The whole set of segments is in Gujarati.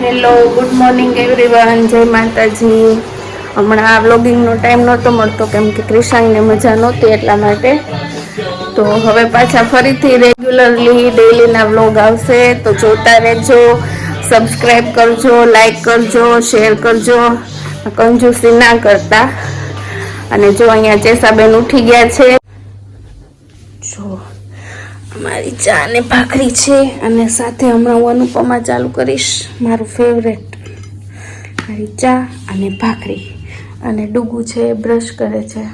Hello, good morning everyone. જય માતાજી. હમણાં આ વ્લોગિંગનો ટાઈમ નહોતો મળતો કેમ કે ક્રિશાંગને મજા નહોતી એટલા માટે. તો હવે પાછા ફરીથી રેગ્યુલરલી ડેઈલીના વ્લોગ આવશે, તો જોતા રહેજો. સબસ્ક્રાઈબ કરજો, લાઈક કરજો, શેર કરજો. કંજૂસી ના કરતા. અને જો અહીંયા ચેસાબેન ઉઠી ગયા છે. જો મારી ચા ને ભાખરી છે અને સાથે હમણાં હું અનુપમા ચાલુ કરીશ, મારું ફેવરેટ. મારી ચા અને ભાખરી. અને ડુગુ છે બ્રશ કરે છે.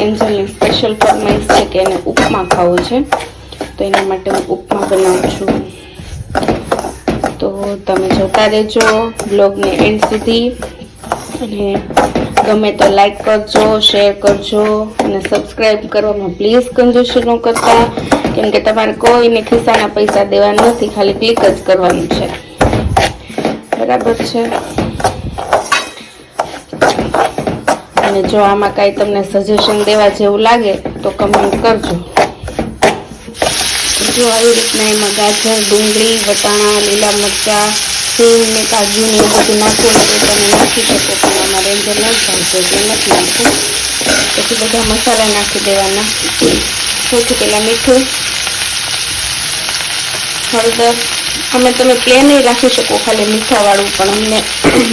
એન્જલની સ્પેશિયલ ફરમાઈશ છે કે એને ઉપમા ખાવો છે, તો એના માટે હું ઉપમા બનાવું છું. તો તમે જોતા રહેજો બ્લોગને એન્ડ સુધી. અને ગમે તો લાઈક કરજો, શેર કરજો અને સબસ્ક્રાઈબ કરવામાં પ્લીઝ કંજૂસી ન કરતા, કેમ કે તમારે કોઈને ખિસ્સાના પૈસા દેવા નથી, ખાલી ક્લિક જ કરવાનું છે. બરાબર છે? અને જો આમાં કાંઈ તમને સજેશન દેવા જેવું લાગે તો કમેન્ટ કરજો. જો આવી રીતના એમાં ગાજર, ડુંગળી, વટાણા, લીલા મરચાં, સેવ ને કાજુ ને એવું બધું નાખવું હોય તો તમે નાખી શકો, પણ અમારે એન્જલ ન ચાલતો એટલે નથી નાખવું. પછી બધા મસાલા નાખી દેવાના. સૌથી પહેલાં મીઠું, હળદર. અમે તમે પ્લેન રાખી શકો ખાલી મીઠાવાળું, પણ અમને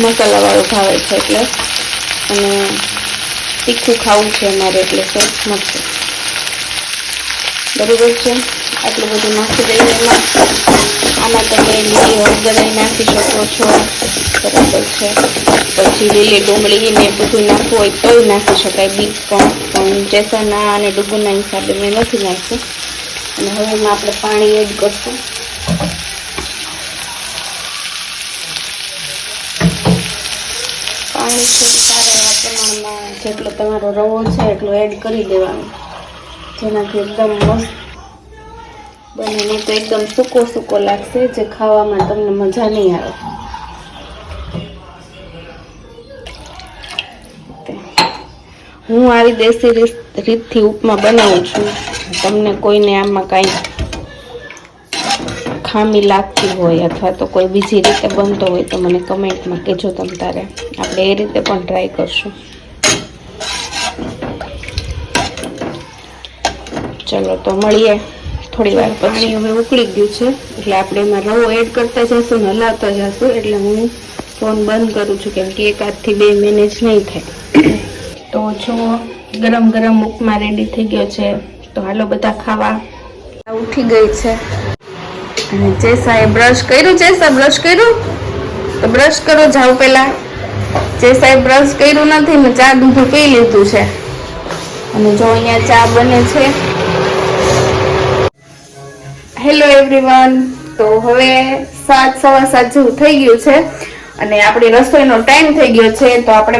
મસાલાવાળું ભાવે છે એટલે. અને તીખું ખાવું છે અમારે એટલે સેજ મરચું. બરાબર છે? આટલું બધું નાખી દઈએ એમાં. આમાં તમે લીલી હળદર નાખી શકો છો. બરાબર છે? પછી લીલી ડુંગળી ને બધું નાખવું હોય તોય નાખી શકાય, બીટ પણ જેસાના અને ડુંગળીના હિસાબે મેં નથી નાખ્યું. અને હવે એમાં આપણે પાણી એડ કરશું. પાણી સારા પ્રમાણમાં જેટલો તમારો રવો છે એટલો એડ કરી દેવાનો, જેનાથી એકદમ મસ્ત બને. નહીં તો એકદમ સૂકો સૂકો લાગશે, જે ખાવામાં તમને મજા નહીં આવે. હું આવી દેશી રીતથી ઉપમા બનાવું છું. તમને કોઈને આમાં કાંઈ ખામી લાગતી હોય અથવા તો કોઈ બીજી રીતે બનતો હોય તો મને કમેન્ટમાં કહેજો. તમ તારે આપણે એ રીતે પણ ટ્રાય કરશું. ચલો તો મળીએ થોડી વાર પછી. હવે ઉકળી ગયું છે એટલે આપણે એમાં રવો એડ કરતા જશું ને હલાવતા જશું. એટલે હું ફોન બંધ કરું છું કેમ કે એક હાથથી બે મેનેજ નહીં થાય. તો જો ગરમ ગરમ ઉપમા રેડી થઈ ગયો છે, તો હાલો બધા ખાવા. ઉઠી ગઈ છે અને જેસાએ બ્રશ કર્યું. જેસા બ્રશ કર્યું? તો બ્રશ કરો જાઓ પહેલા. જેસાએ બ્રશ કર્યું નથી ને ચા દૂધ પી લીધું છે. અને જો અહીંયા ચા બને છે. Hello everyone. તો હવે 7, 7:15 જેવું થઈ ગયું છે અને આપણી રસોઈનો ટાઈમ થઈ ગયો છે. તો આપણે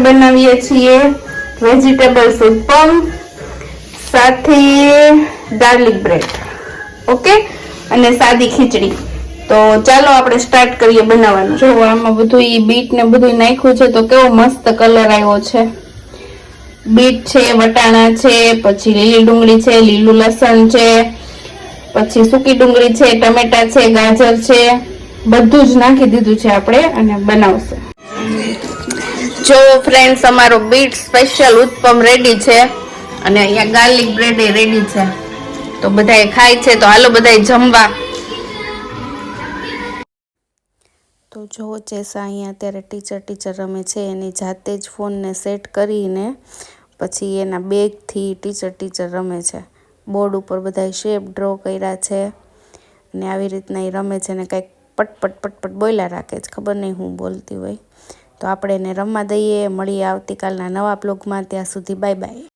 બનાવીએ છીએ વેજીટેબલ ઉપમ સાથે ગાર્લિક બ્રેડ, ઓકે, અને સાદી ખીચડી. તો ચાલો આપણે સ્ટાર્ટ કરીએ બનાવવાનું. જો આમાં બધું બીટ ને બધું નાખ્યું છે તો કેવો મસ્ત કલર આવ્યો છે. બીટ છે, વટાણા છે, પછી લીલી ડુંગળી છે, લીલું લસણ છે, પછી સૂકી ડુંગળી છે, ટમેટા છે, ગાજર છે, બધું જ નાખી દીધું છે આપણે અને બનાવશે. જો ફ્રેન્ડ્સ, અમારો બીટ સ્પેશિયલ ઉત્પમ રેડી છે અને અહીંયા ગાર્લિક બ્રેડ એ રેડી છે. તો બધાએ ખાય છે, તો હાલો બધાએ જમવા. તો જો જેસા અહીંયા અત્યારે ટીચર રમે છે. એની જાતે જ ફોનને સેટ કરીને પછી એના બેગથી ટીચર રમે છે. બોર્ડ ઉપર બધા શેપ ડ્રો કર્યા છે અને આવી રીતના એ રમે છે ને કંઈક પટપટ બોલ્યા રાખે છે, ખબર નહીં હું બોલતી હોય. તો આપણે એને રમવા દઈએ. મળીએ આવતીકાલના નવા બ્લોગમાં. ત્યાં સુધી બાય બાય.